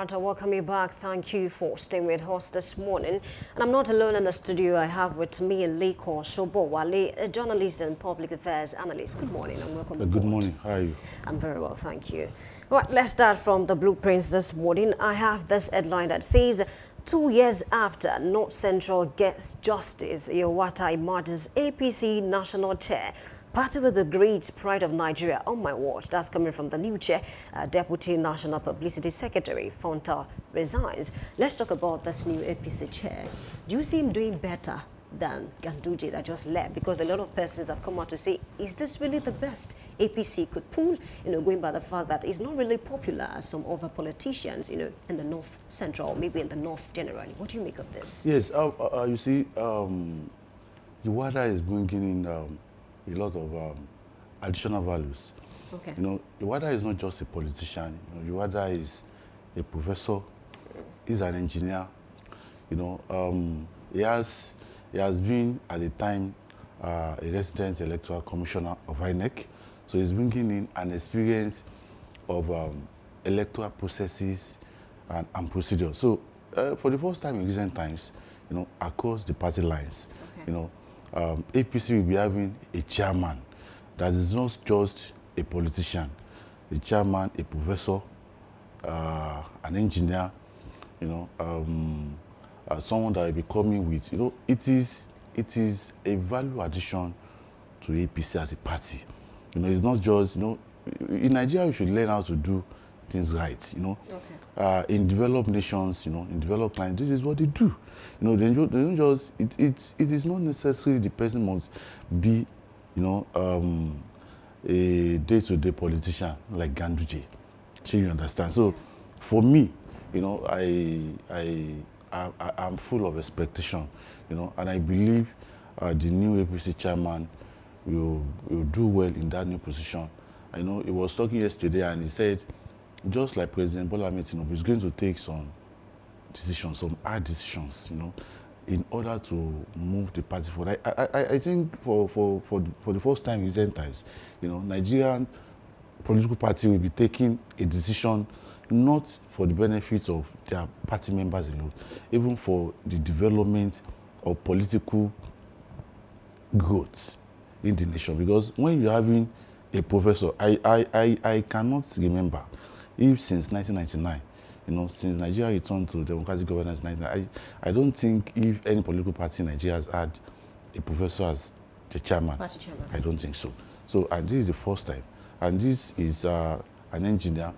right, I welcome you back. Thank you for staying with us this morning. And I'm not alone in the studio. I have with me Liko Shobowale, a journalist and public affairs analyst. Good morning and welcome aboard. Good morning. How are you? I'm very well, thank you. All right, let's start from the blueprints this morning. I have this headline that says, 2 years after North Central gets justice, Yewata emerges APC national chair. Party with the great pride of Nigeria on my watch. That's coming from the new chair. Deputy National Publicity Secretary Fonta resigns. Let's talk about this new APC chair. Do you see him doing better than Ganduje that just left? Because a lot of persons have come out to say, is this really the best APC could pull? Going by the fact that it's not really popular as some other politicians, in the North Central, or maybe in the North generally. What do you make of this? Yes, you see, Iwada is bringing in a lot of additional values. Okay. Iwada is not just a politician. Iwada is a professor. He's an engineer. He has been at the time a resident electoral commissioner of INEC. So he's bringing in an experience of electoral processes and procedures. So for the first time in recent times, across the party lines, okay. APC will be having a chairman that is not just a politician, a chairman, a professor, an engineer, someone that will be coming with, it is a value addition to APC as a party. It's not just, in Nigeria we should learn how to do things right, Okay. In developed nations, in developed clients, this is what they do. They don't just, it is not necessarily the person must be, a day-to-day politician like Ganduje. So you understand. So for me, I'm full of expectation, and I believe the new APC chairman will do well in that new position. I know he was talking yesterday and he said, just like President Bola Ahmed Tinubu, he's going to take some decisions, some hard decisions, in order to move the party forward. I think for the first time in recent times, Nigerian political party will be taking a decision not for the benefit of their party members alone, even for the development of political growth in the nation. Because when you're having a professor, I cannot remember if since 1999, since Nigeria returned to democratic governance in 1999, I don't think if any political party in Nigeria has had a professor as the chairman. Party chairman. I don't think so. So, and this is the first time. And this is an engineer,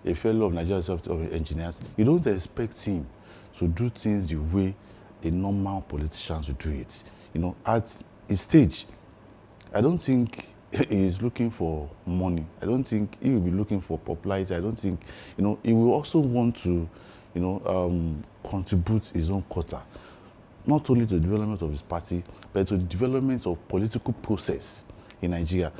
a fellow of Nigeria Society of Engineers. You don't expect him to do things the way a normal politician would do it. At a stage, I don't think he is looking for money. I don't think he will be looking for popularity. I don't think, he will also want to, contribute his own quota, not only to the development of his party, but to the development of political process in Nigeria.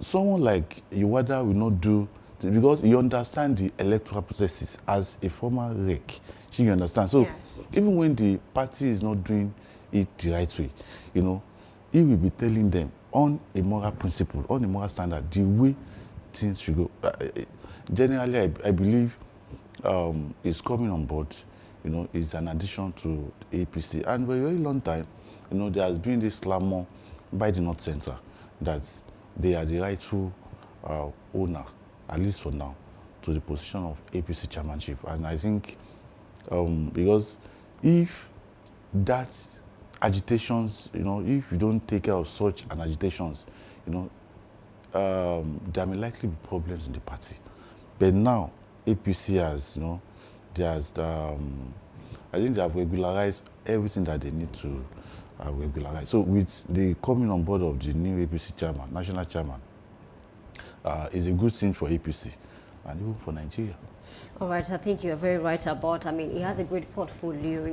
Someone like Iwada will not do, because he understands the electoral processes as a former rec. You understand? So yes. Even when the party is not doing it the right way, he will be telling them on a moral principle, on a moral standard, the way things should go. Generally, I believe it's coming on board, it's an addition to the APC. And for a very long time, there has been this clamor by the North Centre that they are the rightful owner, at least for now, to the position of APC chairmanship. And I think because if that agitations, if you don't take care of such an agitations, there may likely be problems in the party. But now, APC has, I think they have regularized everything that they need to regularize. So with the coming on board of the new APC chairman, national chairman, is a good thing for APC and even for Nigeria. All right, I think you're very right about, he has a great portfolio.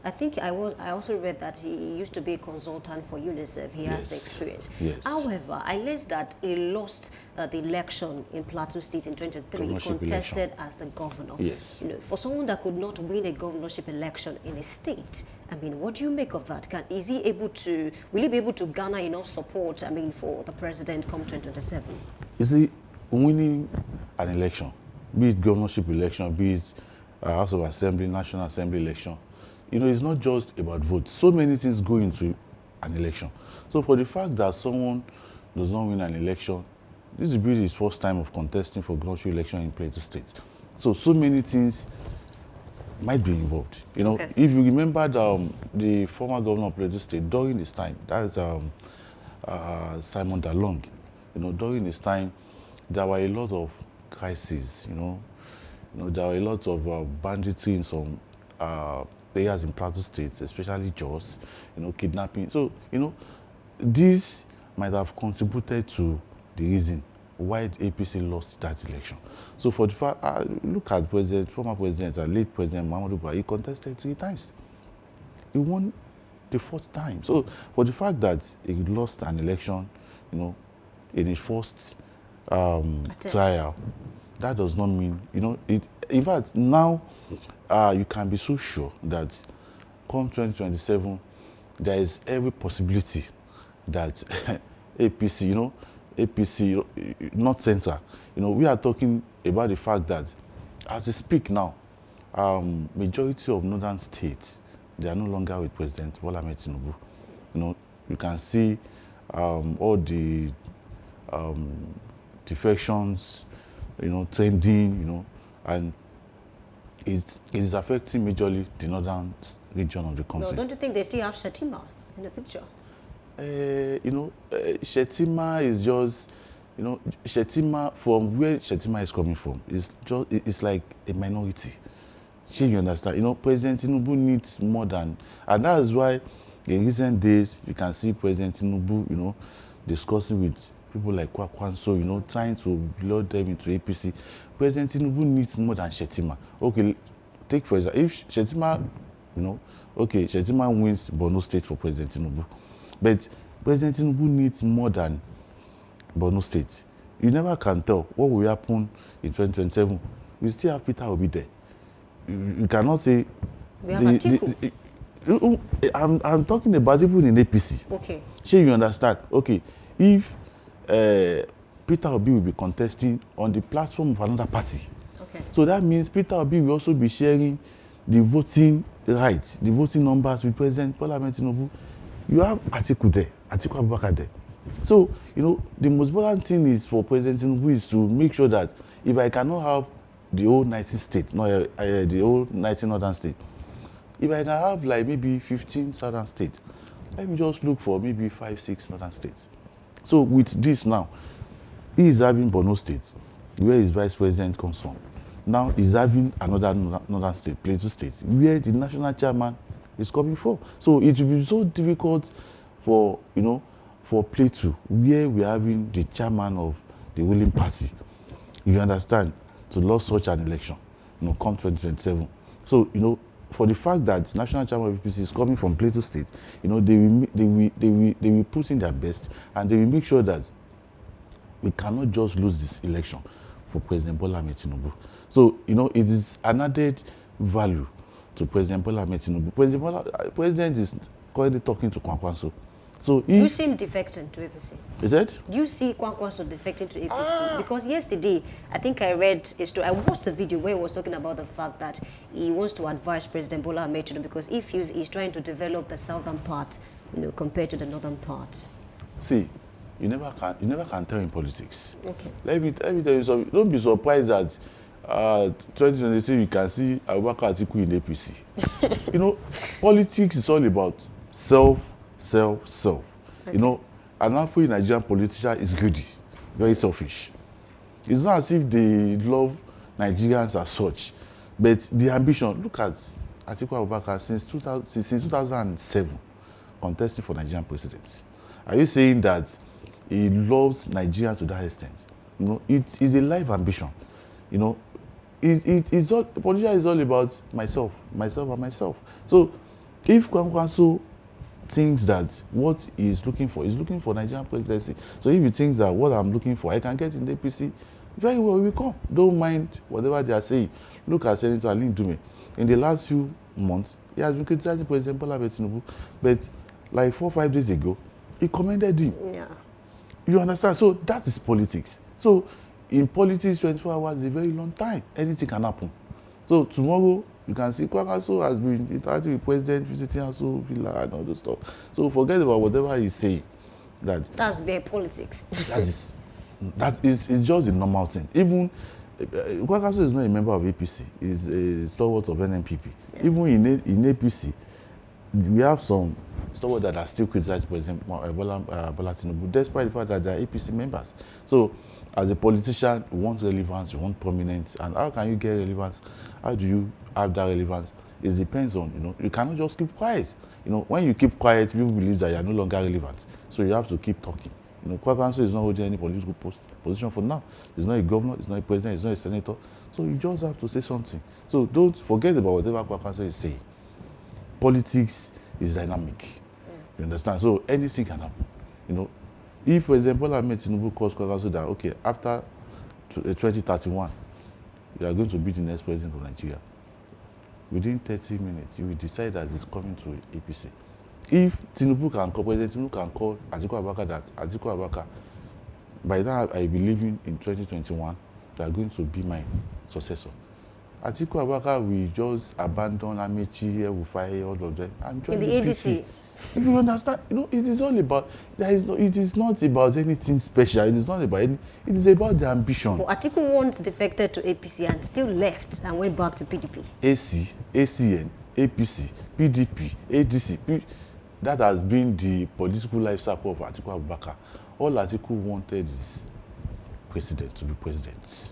I think I also read that he used to be a consultant for UNICEF. He has the experience. Yes. However, I learned that he lost the election in Plateau State in 2023, contested as the governor. Yes. For someone that could not win a governorship election in a state, what do you make of that? Will he be able to garner enough support, for the president come 2027? You see, winning an election, be it governorship election, be it House of Assembly, National Assembly election, you know, it's not just about votes. So many things go into an election. So for the fact that someone does not win an election, this will be his first time of contesting for gubernatorial election in Plateau State. So many things might be involved. You know, Okay. if you remember the former governor of Plateau State during his time, that is Simon Dalong. You know, during his time, there were a lot of crises. You know, there were a lot of banditry in some areas in Plateau State, especially Jos. You know, kidnapping. So you know, this might have contributed to the reason why the APC lost that election. So for the fact, look at former president and late president Muhammadu Buhari, he contested 3 times. He won the 4th time. So for the fact that he lost an election, you know, in his first trial, that does not mean, you know, in fact, now you can be so sure that come 2027, there is every possibility that APC, you know, not censor. You know, we are talking about the fact that as we speak now, majority of northern states, they are no longer with President Bola Ahmed Tinubu. You know, you can see all the defections, you know, trending, you know, and it is affecting majorly the northern region of the country. No, don't you think they still have Shatima in the picture? You know, Shetima is just, you know, Shetima, from where Shetima is coming from, is just, it's like a minority. You understand? You know, President Tinubu needs more than, and that is why in recent days you can see President Tinubu, you know, discussing with people like Kwakwanso, you know, trying to load them into APC. President Tinubu needs more than Shetima. Okay, take for example, if Shetima, you know, okay, Shetima wins Borno State for President Tinubu. But President Tinubu needs more than Borno State. You never can tell what will happen in 2027. We still have Peter Obi there. You cannot say... We have Atiku. I'm talking about even in APC. Okay. Sure, you understand? Okay, if Peter Obi will be contesting on the platform of another party. Okay. So that means Peter Obi will also be sharing the voting rights, the voting numbers with President Bola Ahmed Tinubu. You have Atiku there, Atiku Abubakar there. So, you know, the most important thing is for President Tinubu is to make sure that if I cannot have the whole 19 states, not the whole 19 northern states, if I can have like maybe 15 southern states, let me just look for maybe 5, 6 northern states. So with this now, he is having Borno State, where his vice president comes from. Now he's having another northern state, Plateau State, where the national chairman is coming from. So it will be so difficult for, you know, for Plateau, where we are having the chairman of the ruling party, you understand, to lose such an election, you know, come 2027. So, you know, for the fact that national chairman of APC is coming from Plateau State, you know, they will put in their best, and they will make sure that we cannot just lose this election for President Bola Ahmed Tinubu. So, you know, it is an added value to President Bola Ahmed Tinubu. President is currently talking to Kwakwanso. So Do you see him defecting to APC? Is it? Do you see Kwakwanso defecting to APC? Because yesterday, I think I read a story. I watched a video where he was talking about the fact that he wants to advise President Bola Ahmed Tinubu because he feels he's trying to develop the southern part, you know, compared to the northern part. See, you never can tell in politics. Okay. Let me tell you something. Don't be surprised that 2026 you can see Abubakar Atiku in APC. You know, politics is all about self. Okay. You know, an Afro Nigerian politician is greedy, very selfish. It's not as if they love Nigerians as such, but the ambition. Look at Atiku Abubakar since 2007, contesting for Nigerian presidency. Are you saying that he loves Nigeria to that extent? You know, it is a life ambition. You know, it's all, politics is all about myself, and myself. So, if Kwakwanso thinks that what he is looking for Nigerian presidency, so if he thinks that what I'm looking for I can get in the APC, very well, we come. Don't mind whatever they are saying. Look at Senator Alin Dume. In the last few months, he has been criticizing President Bola Ahmed Tinubu, but like 4 or 5 days ago, he commended him. Yeah. You understand? So that is politics. So in politics, 24 hours is a very long time. Anything can happen. So tomorrow, you can see Kwakwaso has been interacting with President, visiting Aso Villa and all those stuff. So forget about whatever he's saying. That's bare politics. That is just the normal thing. Even Kwakwaso is not a member of APC. He's a stalwart of NNPP. Yeah. Even in APC, we have some stalwarts that are still criticizing President Bola Tinubu, despite the fact that they are APC members. So, as a politician, you want relevance, you want prominence, and how can you get relevance? How do you have that relevance? It depends on, you cannot just keep quiet. When you keep quiet, people believe that you are no longer relevant. So you have to keep talking. Kwakwaso is not holding any political position for now. He's not a governor, he's not a president, he's not a senator. So you just have to say something. So don't forget about whatever Kwakwaso is saying. Politics is dynamic. You understand? So anything can happen. If, for example, Tinubu calls Kwakwaso that, okay, after 2031, you are going to be the next president of Nigeria. Within 30 minutes, you will decide that he's coming to APC. If Tinubu can call, President Tinubu can call Atiku Abubakar that Atiku Abubakar, by that I believe in 2021, they are going to be my successor. Atiku Abubakar will just abandon Amechi, El-Rufai, all of them, and join in the ADC. If you understand, it is all about, it is not about anything special. It is not about it is about the ambition. But Atiku once defected to APC and still left and went back to PDP. AC, ACN, APC, PDP, ADC, that has been the political life cycle of Atiku Abubakar. All Atiku wanted is president to be president.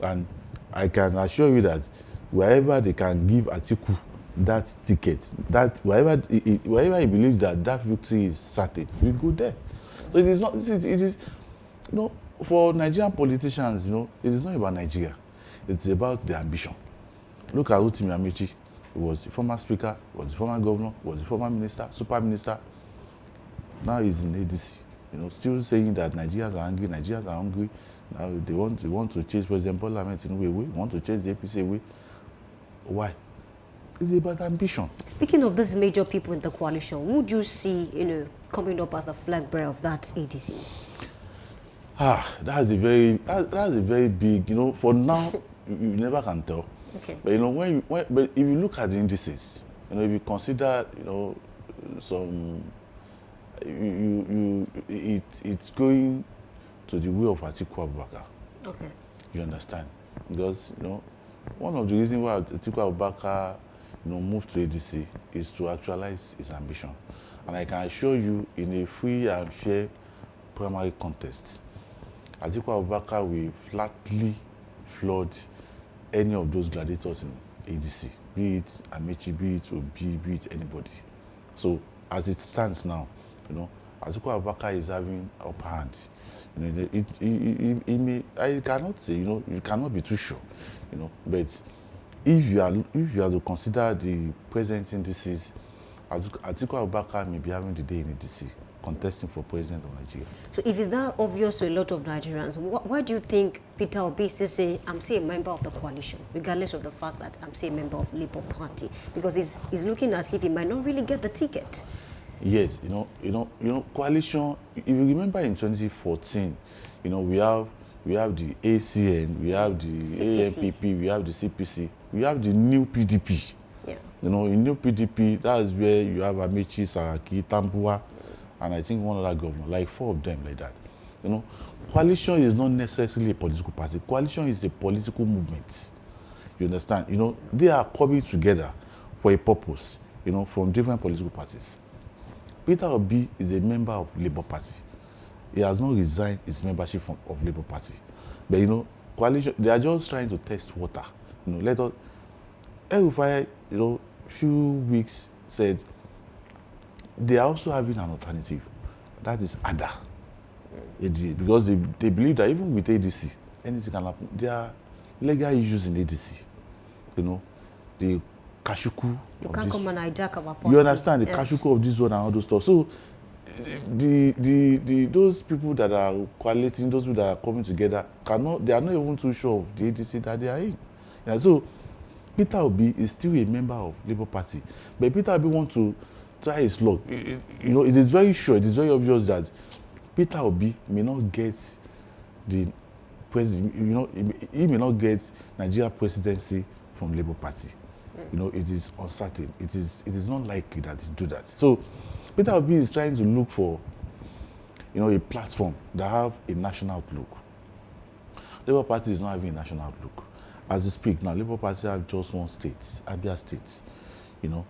And I can assure you that wherever they can give Atiku that ticket, that wherever he believes that victory is certain, we go there. So it is not. It is for Nigerian politicians, it is not about Nigeria. It's about the ambition. Look at Rotimi Amechi. He was the former speaker, was the former governor, was the former minister, super minister. Now he's in ADC. Still saying that Nigerians are angry, Nigerians are hungry. Now they want to chase President Bola Tinubu away, want to chase the APC away. Why? It's about ambition. Speaking of these major people in the coalition, would you see, coming up as the flag bearer of that ADC? That's a very big, for now, you never can tell. Okay. But but if you look at the indices, if you consider, some, it's going to the way of Atiku Abubakar. Okay. You understand? Because, one of the reasons why Atiku Abubakar moved to ADC is to actualize his ambition. And I can assure you, in a free and fair primary contest, Atiku Abubakar will flatly flood any of those gladiators in ADC, be it Amechi, be it Obi, be it anybody. So, as it stands now, Atiku Abubakar is having upper hand. I cannot say, you cannot be too sure, but if you are to consider the present indices, Atiku Abubakar may be having the day in ADC, contesting for president of Nigeria. So if it's that obvious to a lot of Nigerians, why do you think Peter Obi still say, I'm still a member of the coalition, regardless of the fact that I'm still a member of Labour Party? Because he's looking as if he might not really get the ticket. Yes, coalition, if you remember in 2014, we have the ACN, we have the ANPP, we have the CPC, we have the new PDP. Yeah. In new PDP, that's where you have Amechi, Saraki, Tambuwa, and I think one other governor, like 4 of them like that. Coalition is not necessarily a political party. Coalition is a political movement. You understand? They are coming together for a purpose, from different political parties. Peter Obi is a member of Labour Party. He has not resigned his membership of Labour Party. But, coalition, they are just trying to test water. Let us, El-Rufai, few weeks said they are also having an alternative. That is ADA. Because they believe that even with ADC, anything can happen. There are legal issues in ADC. The Kashuku. You can't come and hijack our party. You understand the Kashuku of this one and all those stuff. So those people that are coaliting, those people that are coming together, they are not even too sure of the ADC that they are in. So Peter Obi is still a member of Labour Party, but Peter Obi wants to try his luck. It is very sure, it is very obvious that Peter Obi may not get the president. He may not get Nigeria presidency from Labour Party. You know, it is uncertain. It is not likely that it do that. So Peter Obi is trying to look for, you know, a platform that have a national outlook. Labour Party is not having a national outlook. As you speak now, Labour Party have just one state, Abia State, you know,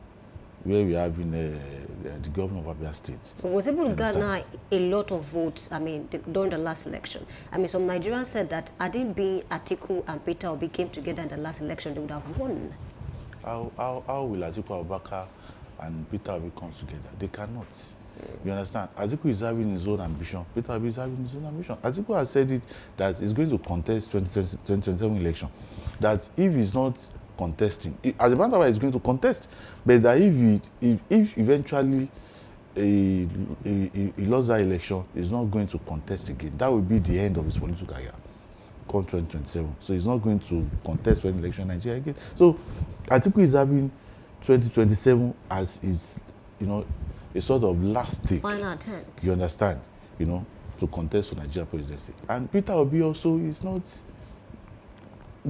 where we have in the governor of Abia State. But was able to garner a lot of votes, I mean, during the last election. I mean, some Nigerians said that had it been Atiku and Peter Obi came together in the last election, they would have won. How will Atiku Abubakar and Peter Obi come together? They cannot. You understand? Atiku is having his own ambition. Peter Obi is having his own ambition. Atiku has said it that he's going to contest 2027 election. That if he's not contesting, as a matter of fact, he's going to contest. But that if eventually he lost that election, he's not going to contest again. That will be the end of his political career. Come 2027. So he's not going to contest for an election in Nigeria again. So Atiku is having 2027 as his, you know, a sort of last take. Final attempt. You understand? You know, to contest for Nigeria presidency. And Peter Obi also is not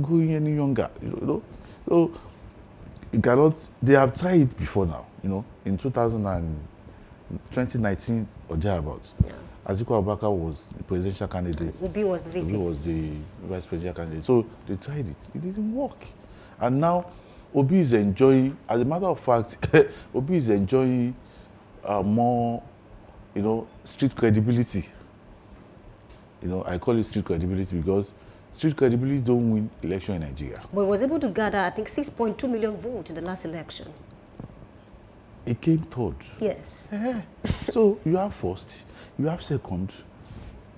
going any younger, you know. So it cannot, they have tried it before now, you know, in 2019 or thereabouts. Yeah. Atiku Abubakar was the presidential candidate. Obi was the VP. Obi was the vice presidential candidate. So they tried it. It didn't work. And now Obi is enjoying, as a matter of fact, Obi is enjoying more, you know, street credibility. You know, I call it street credibility because street credibility don't win election in Nigeria. But he was able to gather, I think, 6.2 million votes in the last election. It came third. Yes. So you have first, you have second,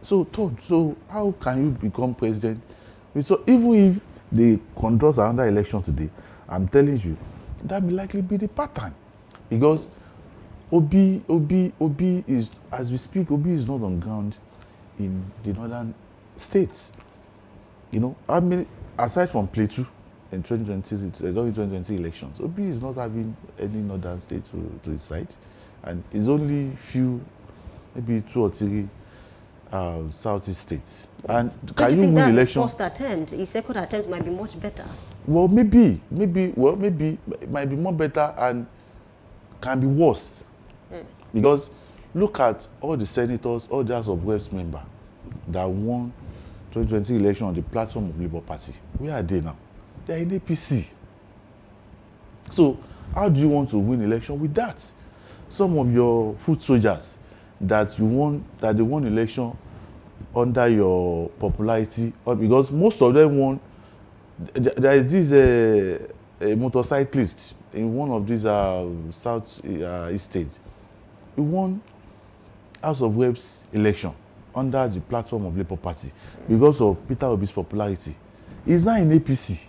so third. So how can you become president? So even if they conduct another election today, I'm telling you, that may likely be the pattern. Because Obi is, as we speak, Obi is not on ground in the northern states. You know, I mean, aside from Plateau in 2020 elections, Obi is not having any northern state to his side, and it's only few, maybe 2 or 3 southeast states. And Don't can you you think win that's election? his first attempt? His second attempt might be much better. Well, maybe it might be more better and can be worse. Because look at all the senators, all the House of Reps members that won 2020 election on the platform of Labour Party. Where are they now? They are in APC. So how do you want to win election with that? Some of your foot soldiers that they won election under your popularity, or because most of them won. There is this a motorcyclist in one of these south east states. He won House of Reps election under the platform of Labour Party because of Peter Obi's popularity. He's now in APC.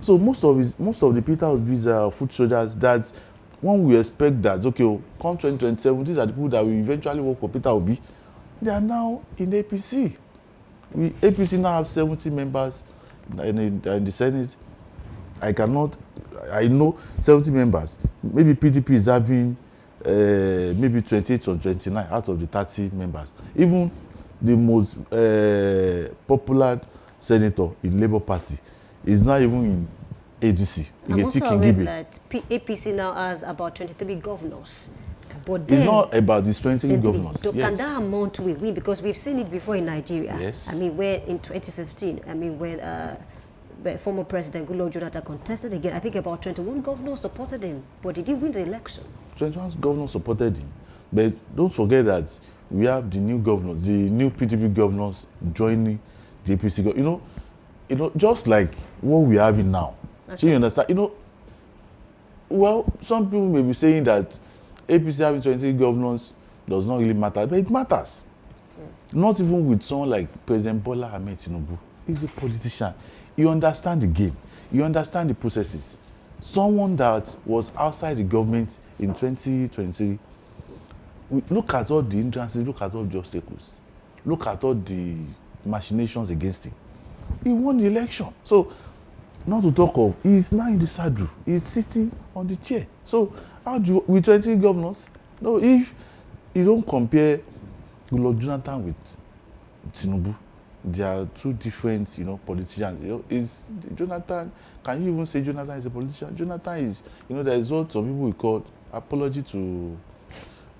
So most of the Peter Obi's foot soldiers, that one will expect that, okay, come 2027, these are the people that will eventually work for Peter Obi. They are now in APC. APC now have 70 members in the Senate. I know 70 members. Maybe PDP is having maybe 28 or 29 out of the 30 members. Even the most popular senator in Labour Party is not even in ADC. I'm also aware that APC now has about 23 governors. But then, it's not about the strengthening governors. So yes. Can that amount to a win? Because we've seen it before in Nigeria. Yes. I mean, when in 2015, I mean, when former President Goodluck Jonathan contested again, I think about 21 governors supported him. But did he win the election? 21 governors supported him. But don't forget that we have the new governors, the new PDP governors joining the APC. You know, just like what we are having now. Okay. So you understand? You know, well, some people may be saying that APC having 20 governors does not really matter, but it matters. Not even with someone like President Bola Ahmed Tinubu. He's a politician. You understand the game. You understand the processes. Someone that was outside the government in 2020, look at all the hindrances, look at all the obstacles, look at all the machinations against him. He won the election. So, not to talk of, he's now in the saddle. He's sitting on the chair. So, how do you, with 20 governors? No, if you don't compare Goodluck Jonathan with Tinubu, they are two different, politicians. Is Jonathan? Can you even say Jonathan is a politician? Jonathan is, there is what some people will call apology to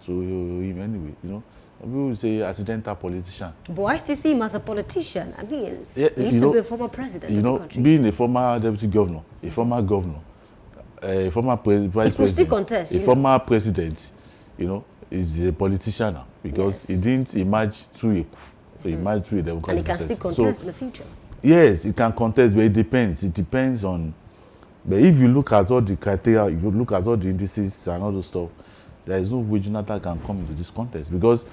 him anyway. Some people will say accidental politician. But I still see him as a politician. I mean, Yeah, he used to be a former president of the country. Being a former deputy governor, a former governor, a former vice president, still contest, a former president, is a politician now because he didn't emerge through a democratic process. And he can still contest in the future. Yes, it can contest, but it depends. It depends on. But if you look at all the criteria, if you look at all the indices and all the stuff, there is no way Jonathan can come into this contest because,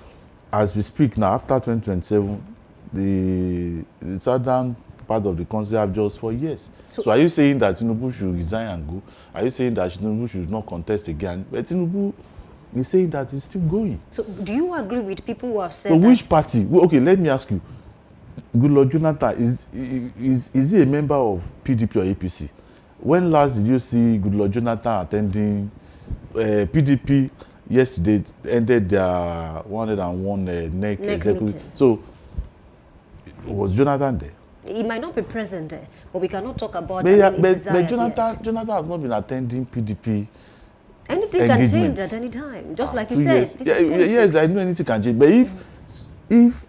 as we speak now, after 2027, the southern part of the country have just 4 years. So are you saying that Tinubu should resign and go? Are you saying that Tinubu should not contest again? But Tinubu is saying that he's still going. So do you agree with people who have said so that? Which party? Well, okay, let me ask you. Goodluck Jonathan, is he a member of PDP or APC? When last did you see Goodluck Jonathan attending PDP? Yesterday ended their 101 NEC executive. So was Jonathan there? He might not be present there, but we cannot talk about But Jonathan has not been attending PDP. Anything can change at any time. Just like you said, this is politics. Yes, I know anything can change. But if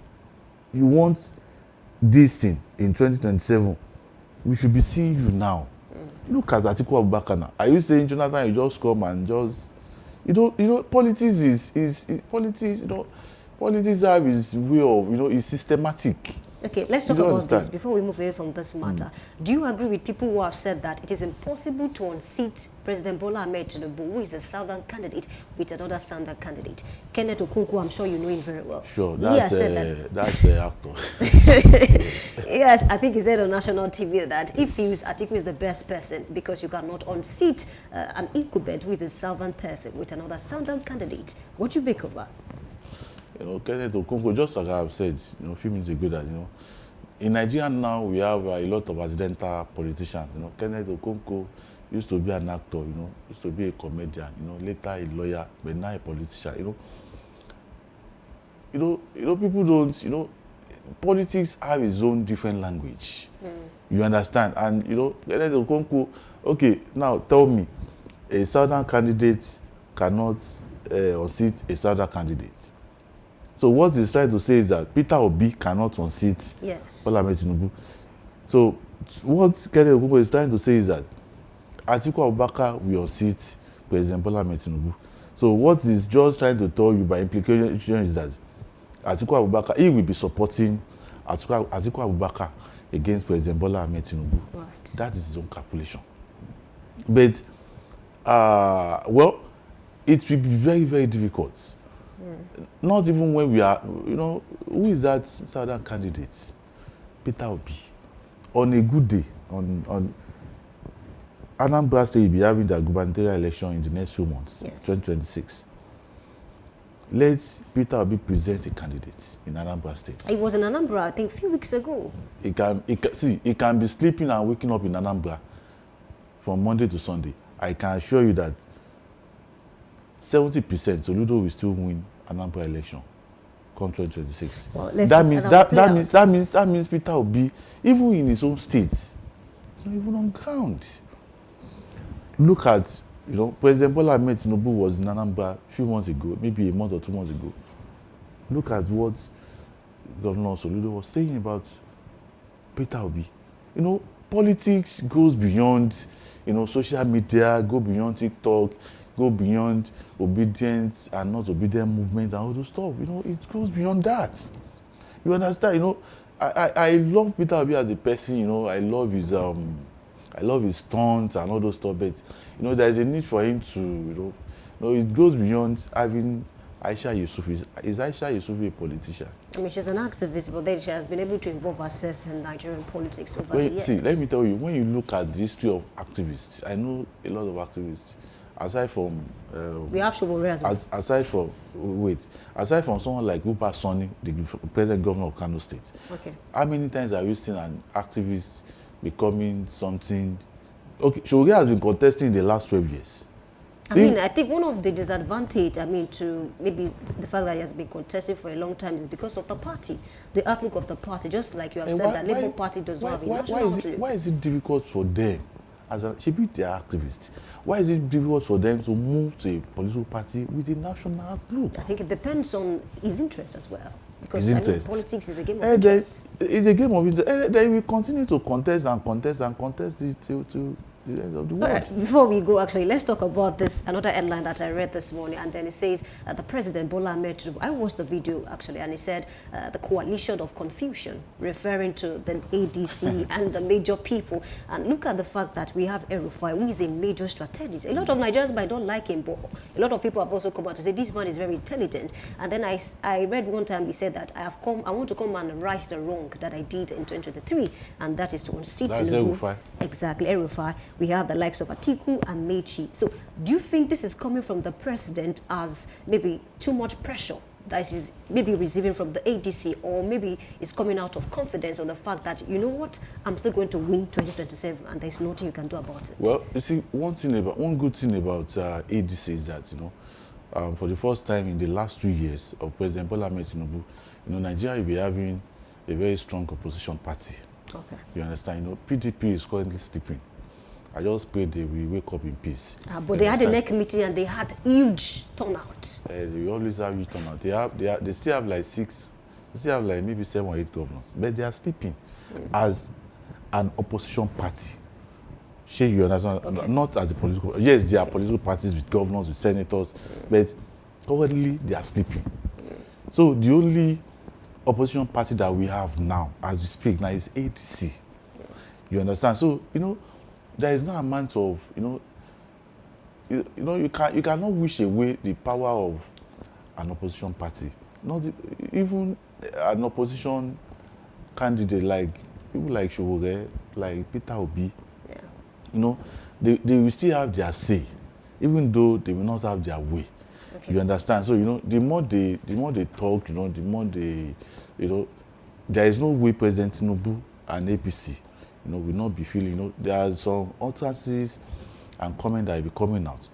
you want this thing in 2027, we should be seeing you now. Look at Atiku Abubakar now. Are you saying Jonathan, you just come and just, politics is politics. Politics have its way of, is systematic. Okay, let's talk about this before we move away from this matter. Do you agree with people who have said that it is impossible to unseat President Bola Ahmed Tinubu, who is the southern candidate, with another southern candidate? Kenneth Okonkwo, I'm sure you know him very well. Sure, that's the actor. Yes, I think he said on national TV that he feels Atiku is the best person because you cannot unseat an incumbent who is a southern person with another southern candidate. What do you make of that? Kenneth Okonkwo, just like I've said, a few minutes ago, that in Nigeria now we have a lot of accidental politicians. Kenneth Okonkwo used to be an actor, used to be a comedian, later a lawyer, but now a politician. People don't, politics have its own different language. You understand? And Kenneth Okonkwo, okay, now tell me, a southern candidate cannot unseat a southern candidate. So what he's trying to say is that Peter Obi cannot unseat Bola Ahmed Tinubu. So what Kenneth Okonkwo is trying to say is that Atiku Abubakar will unseat President Bola Ahmed Tinubu. So what he's just trying to tell you by implication is that Atiku Abubakar, he will be supporting Atiku Abubakar against President Bola Ahmed Tinubu. Right. That is his own calculation. But, well, it will be very, very difficult. Not even when we are, who is that southern candidate? Peter Obi. On a good day, on Anambra State will be having the gubernatorial election in the next few months, 2026. Let Peter Obi present a candidate in Anambra State. He was in Anambra, I think, a few weeks ago. He can be sleeping and waking up in Anambra from Monday to Sunday. I can assure you that 70% Soludo will still win Anambra election come 2026. Well, that means Peter Obi, even in his own state, it's not even on ground. Look at, President Bola Ahmed Tinubu was in Anambra a few months ago, maybe a month or 2 months ago. Look at what Governor Soludo was saying about Peter Obi. Politics goes beyond, social media, go beyond TikTok, go beyond obedience and not obedient movement and all those stuff. It goes beyond that. You understand? I love Peter Obi as a person. I love his stunts and all those stuff. But there is a need for him to, it goes beyond having Aisha Yusuf. Is Aisha Yusuf a politician? I mean, she's an activist, but then she has been able to involve herself in Nigerian politics over the years. See, let me tell you, when you look at the history of activists, I know a lot of activists. Aside from we have Shomore as well. Aside from someone like Upa Soni, the present governor of Kano State. Okay. How many times have you seen an activist becoming something? Okay, Shomore has been contesting in the last 12 years. I mean, I think one of the disadvantage, to maybe the fact that he has been contesting for a long time is because of the party, the outlook of the party. Just like you have said, that Labour Party does not have a national outlook. Why is it difficult for them, she be their activists, why is it difficult for them to move to a political party with a national outlook? I think it depends on his interest as well. Because his interest. Politics is a game of interest. It's a game of interest. They will continue to contest and contest and contest till the end of the world. Right. Before we go, actually, let's talk about this, another headline that I read this morning, and then it says the President, Bola Ahmed Tinubu, I watched the video, actually, and he said the coalition of confusion, referring to the ADC and the major people. And look at the fact that we have El-Rufai, who is a major strategist. A lot of Nigerians might not like him, but a lot of people have also come out to say this man is very intelligent. And then I read one time he said that I want to come and right the wrong that I did in 2023, and that is to unseat Tinubu. El-Rufai. Exactly, El-Rufai. We have the likes of Atiku and Mechi. So do you think this is coming from the president as maybe too much pressure that is maybe receiving from the ADC, or maybe it's coming out of confidence on the fact that, you know what, I'm still going to win 2027 and there's nothing you can do about it? Well, you see, one good thing about ADC is that, for the first time in the last 2 years of President Bola Ahmed Tinubu, Nigeria will be having a very strong opposition party. Okay. You understand? PDP is currently sleeping. I just pray they will wake up in peace. But they had a NEC meeting and they had huge turnout. They always have huge turnout. They still have like maybe 7 or 8 governors, but they are sleeping as an opposition party. Sure, you understand? Okay. Not as a political. Yes, there are political parties with governors, with senators, but currently they are sleeping. So the only opposition party that we have now, as we speak now, is ADC. You understand? So there is no amount of you cannot wish away the power of an opposition party. Not even an opposition candidate like people like Showore, like Peter Obi. Yeah. They will still have their say, even though they will not have their way. Okay. You understand? So the more they talk, the more they there is no way President Tinubu and APC will not be feeling, there are some utterances and comments that will be coming out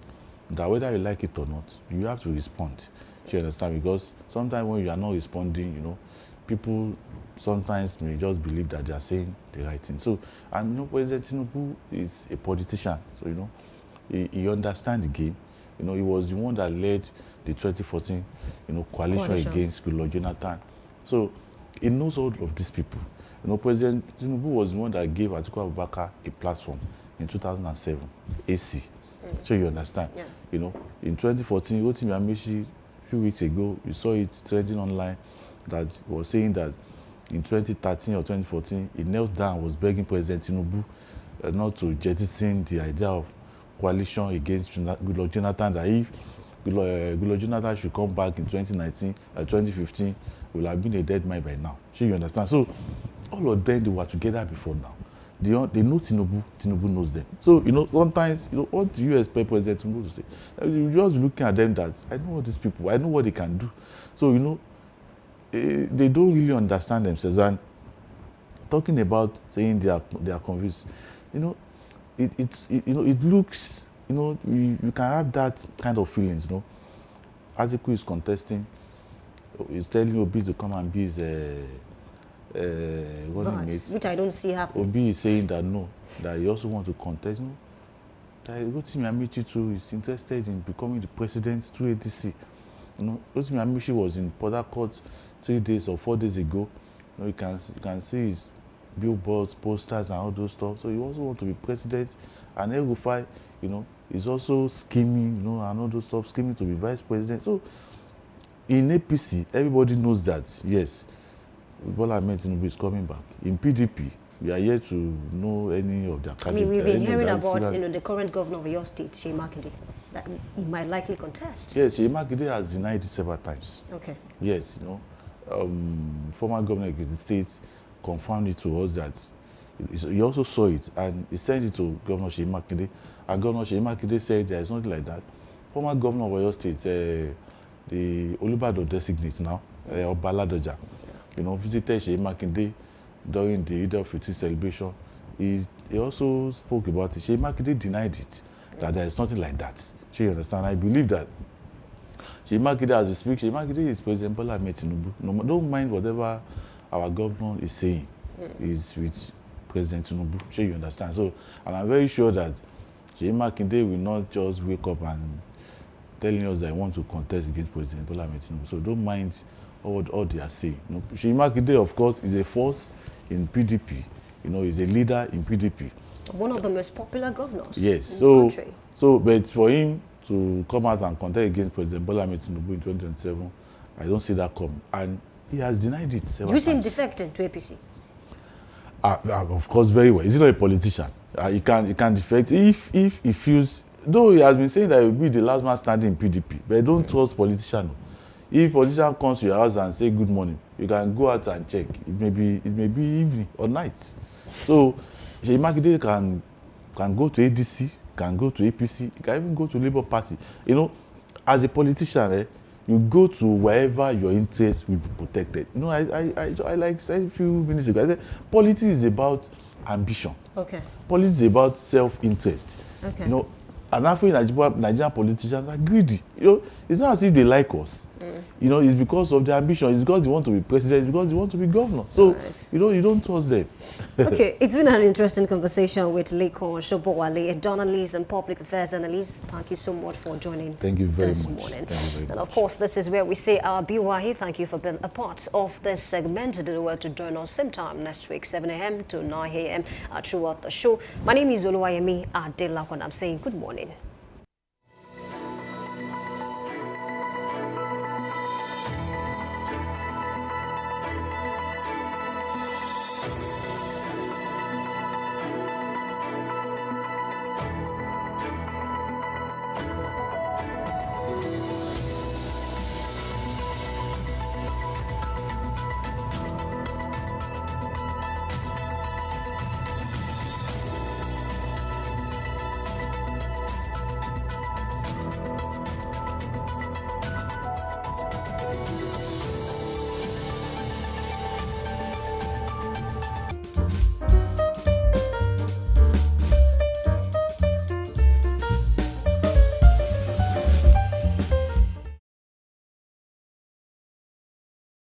that whether you like it or not, you have to respond. You understand? Because sometimes when you are not responding, people sometimes may just believe that they are saying the right thing. So, and President Tinubu is a politician, so he understands the game. He was the one that led the 2014, coalition against Goodluck Jonathan. So he knows all of these people. President Tinubu was the one that gave Atiku Abubakar a platform in 2007, AC. So you understand? Yeah. In 2014, Rotimi Amaechi, a few weeks ago, we saw it trending online that was saying that in 2013 or 2014, he knelt down and was begging President Tinubu not to jettison the idea of coalition against Goodluck Jonathan, that if Goodluck Jonathan should come back in 2019, 2015, he will have been a dead man by now. So you understand? So all of them, they were together before now. They know Tinubu knows them. So, sometimes, what do you expect President Tinubu to say? You're just looking at them that, I know what these people, I know what they can do. So, they don't really understand themselves. And talking about saying they are confused, it looks, you can have that kind of feelings, Atiku is contesting, he's telling Obi to come and be his which I don't see happen. Obi is saying that no, that he also wants to contest. That Rotimi Amaechi too is interested in becoming the president through ADC. Rotimi Amaechi was in Port Harcourt 3 days or 4 days ago. You can see his billboards, posters, and all those stuff. So he also wants to be president. And El-Rufai, is also scheming, and all those stuff, scheming to be vice president. So in APC, everybody knows that yes, Bola Ahmed Tinubu is coming back. In PDP, we are yet to know any of their candidates. We've been hearing about the current governor of your state, Seyi Makinde, that he might likely contest. Yes, Seyi Makinde has denied it several times. Okay. Yes, former governor of the state confirmed it to us that he also saw it and he sent it to Governor Seyi Makinde. And Governor Seyi Makinde said there is nothing like that. Former governor of your state, the Olubadan designate now, Oba Ladoja, visited Seyi Makinde during the Eid al-Fitr celebration. He also spoke about it. Seyi Makinde denied it, that there is nothing like that. Sure, you understand? I believe that Seyi Makinde, as we speak, Seyi Makinde is President Bola Ahmed Tinubu. No, don't mind whatever our governor is saying. Is with President Tinubu. Sure, you understand? So, and I'm very sure that Seyi Makinde will not just wake up and telling us that he wants to contest against President Bola Ahmed Tinubu. So don't mind all they are saying. You know, Seyi Makinde, of course, is a force in PDP. You know, he's a leader in PDP. One of the most popular governors yes. in the country. So, but for him to come out and contest against President Bola Ahmed Tinubu in 2027, I don't see that coming. And he has denied it several times. Do you see him defecting to APC? Of course, very well. He's not a politician. He can defect if he feels. Though he has been saying that he will be the last man standing in PDP, but I don't trust politicians. If a politician comes to your house and say good morning, you can go out and check. It may be evening or night. So Seyi Makinde can go to ADC, can go to APC, can even go to Labour Party. You know, as a politician, you go to wherever your interests will be protected. You know, I like said a few minutes ago, I said politics is about ambition. Okay. Politics is about self-interest. Okay. You know, and after Nigerian politicians are greedy. You know, it's not as if they like us. You know, it's because of their ambition. It's because they want to be president. It's because they want to be governor. So, nice. you know, you don't trust them. Okay, it's been an interesting conversation with Lekon Sobowale, a journalist and public affairs analyst. Thank you so much for joining Thank you very this much. morning. Thank you very and much. of course, this is where we say our BYE. Thank you for being a part of this segment. Do well to join us same time next week, 7 a.m. to 9 a.m. throughout the show. My name is Oluwayemi Adelakon. I'm saying good morning.